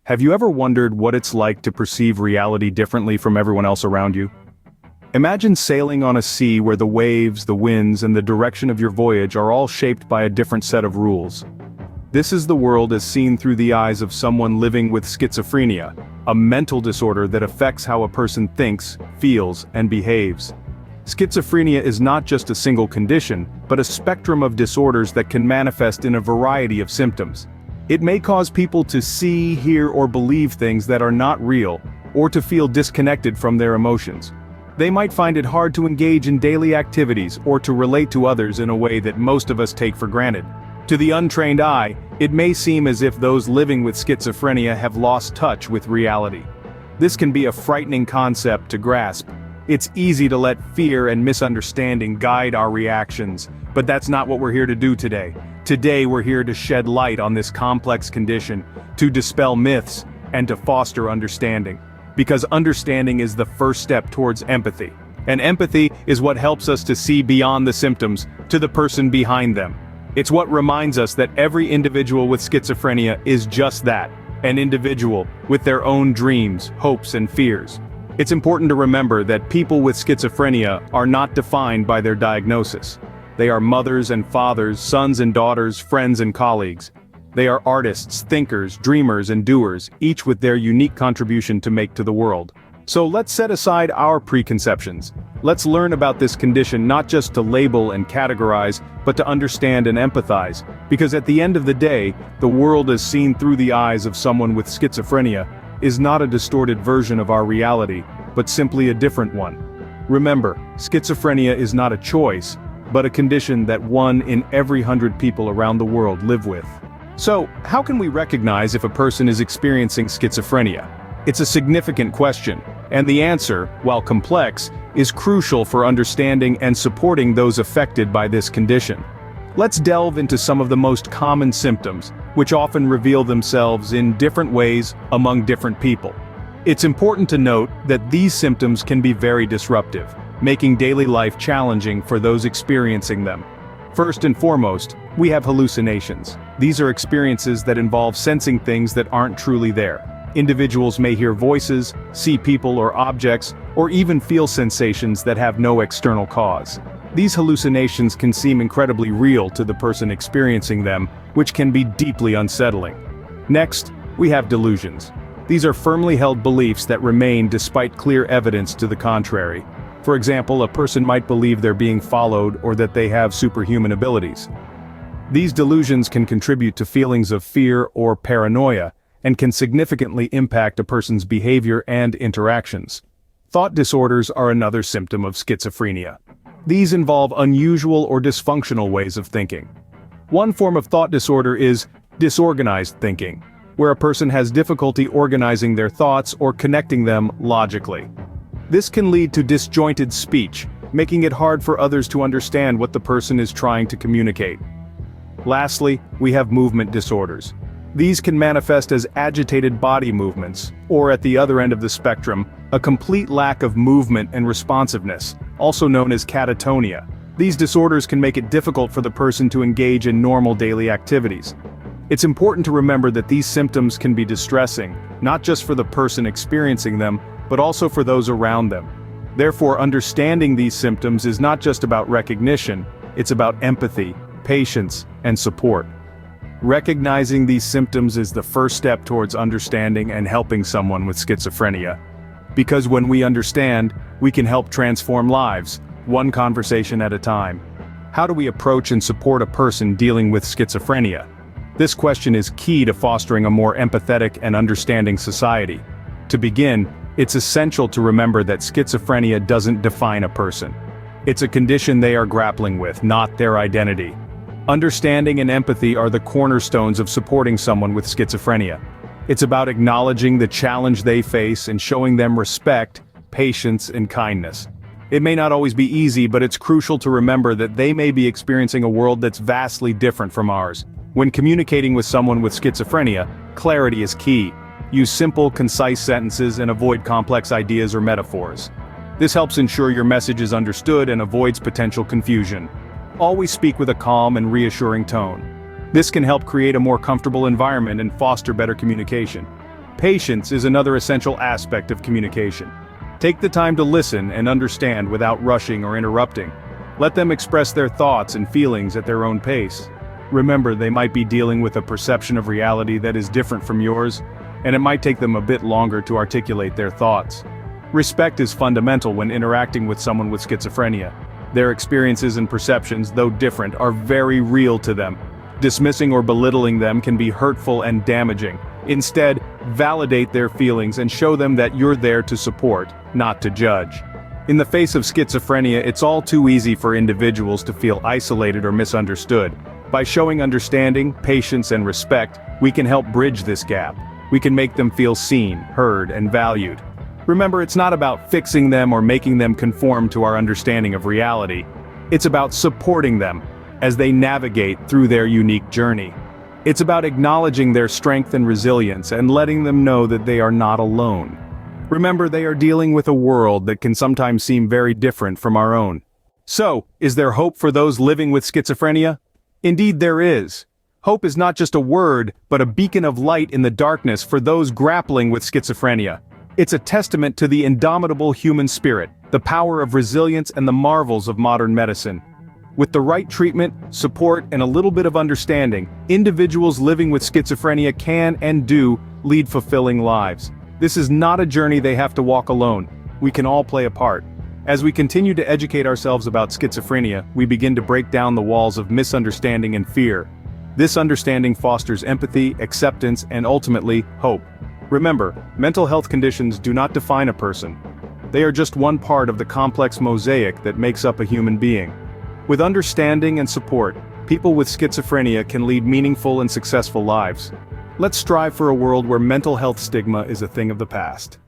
Have you ever wondered what it's like to perceive reality differently from everyone else around you? Imagine sailing on a sea where the waves, the winds, and the direction of your voyage are all shaped by a different set of rules. This is the world as seen through the eyes of someone living with schizophrenia, a mental disorder that affects how a person thinks, feels, and behaves. Schizophrenia is not just a single condition, but a spectrum of disorders that can manifest in a variety of symptoms. It may cause people to see, hear, or believe things that are not real, or to feel disconnected from their emotions. They might find it hard to engage in daily activities or to relate to others in a way that most of us take for granted. To the untrained eye, it may seem as if those living with schizophrenia have lost touch with reality. This can be a frightening concept to grasp. It's easy to let fear and misunderstanding guide our reactions, but that's not what we're here to do today. Today we're here to shed light on this complex condition, to dispel myths, and to foster understanding. Because understanding is the first step towards empathy. And empathy is what helps us to see beyond the symptoms, to the person behind them. It's what reminds us that every individual with schizophrenia is just that, an individual, with their own dreams, hopes, and fears. It's important to remember that people with schizophrenia are not defined by their diagnosis. They are mothers and fathers, sons and daughters, friends and colleagues. They are artists, thinkers, dreamers, and doers, each with their unique contribution to make to the world. So let's set aside our preconceptions. Let's learn about this condition not just to label and categorize, but to understand and empathize. Because at the end of the day, the world as seen through the eyes of someone with schizophrenia is not a distorted version of our reality, but simply a different one. Remember, schizophrenia is not a choice, but a condition that 1 in every 100 people around the world live with. So, how can we recognize if a person is experiencing schizophrenia? It's a significant question, and the answer, while complex, is crucial for understanding and supporting those affected by this condition. Let's delve into some of the most common symptoms, which often reveal themselves in different ways among different people. It's important to note that these symptoms can be very disruptive, making daily life challenging for those experiencing them. First and foremost, we have hallucinations. These are experiences that involve sensing things that aren't truly there. Individuals may hear voices, see people or objects, or even feel sensations that have no external cause. These hallucinations can seem incredibly real to the person experiencing them, which can be deeply unsettling. Next, we have delusions. These are firmly held beliefs that remain despite clear evidence to the contrary. For example, a person might believe they're being followed or that they have superhuman abilities. These delusions can contribute to feelings of fear or paranoia, and can significantly impact a person's behavior and interactions. Thought disorders are another symptom of schizophrenia. These involve unusual or dysfunctional ways of thinking. One form of thought disorder is disorganized thinking, where a person has difficulty organizing their thoughts or connecting them logically. This can lead to disjointed speech, making it hard for others to understand what the person is trying to communicate. Lastly, we have movement disorders. These can manifest as agitated body movements, or at the other end of the spectrum, a complete lack of movement and responsiveness, also known as catatonia. These disorders can make it difficult for the person to engage in normal daily activities. It's important to remember that these symptoms can be distressing, not just for the person experiencing them, but also for those around them. Therefore, understanding these symptoms is not just about recognition, it's about empathy, patience, and support. Recognizing these symptoms is the first step towards understanding and helping someone with schizophrenia. Because when we understand, we can help transform lives, one conversation at a time. How do we approach and support a person dealing with schizophrenia? This question is key to fostering a more empathetic and understanding society. To begin, it's essential to remember that schizophrenia doesn't define a person. It's a condition they are grappling with, not their identity. Understanding and empathy are the cornerstones of supporting someone with schizophrenia. It's about acknowledging the challenge they face and showing them respect, patience, and kindness. It may not always be easy, but it's crucial to remember that they may be experiencing a world that's vastly different from ours. When communicating with someone with schizophrenia, clarity is key. Use simple, concise sentences and avoid complex ideas or metaphors. This helps ensure your message is understood and avoids potential confusion. Always speak with a calm and reassuring tone. This can help create a more comfortable environment and foster better communication. Patience is another essential aspect of communication. Take the time to listen and understand without rushing or interrupting. Let them express their thoughts and feelings at their own pace. Remember, they might be dealing with a perception of reality that is different from yours, and it might take them a bit longer to articulate their thoughts. Respect is fundamental when interacting with someone with schizophrenia. Their experiences and perceptions, though different, are very real to them. Dismissing or belittling them can be hurtful and damaging. Instead, validate their feelings and show them that you're there to support, not to judge. In the face of schizophrenia, it's all too easy for individuals to feel isolated or misunderstood. By showing understanding, patience, and respect, we can help bridge this gap. We can make them feel seen, heard, and valued. Remember, it's not about fixing them or making them conform to our understanding of reality. It's about supporting them as they navigate through their unique journey. It's about acknowledging their strength and resilience and letting them know that they are not alone. Remember, they are dealing with a world that can sometimes seem very different from our own. So, is there hope for those living with schizophrenia? Indeed there is. Hope is not just a word, but a beacon of light in the darkness for those grappling with schizophrenia. It's a testament to the indomitable human spirit, the power of resilience, and the marvels of modern medicine. With the right treatment, support, and a little bit of understanding, individuals living with schizophrenia can and do lead fulfilling lives. This is not a journey they have to walk alone. We can all play a part. As we continue to educate ourselves about schizophrenia, we begin to break down the walls of misunderstanding and fear. This understanding fosters empathy, acceptance, and ultimately, hope. Remember, mental health conditions do not define a person. They are just one part of the complex mosaic that makes up a human being. With understanding and support, people with schizophrenia can lead meaningful and successful lives. Let's strive for a world where mental health stigma is a thing of the past.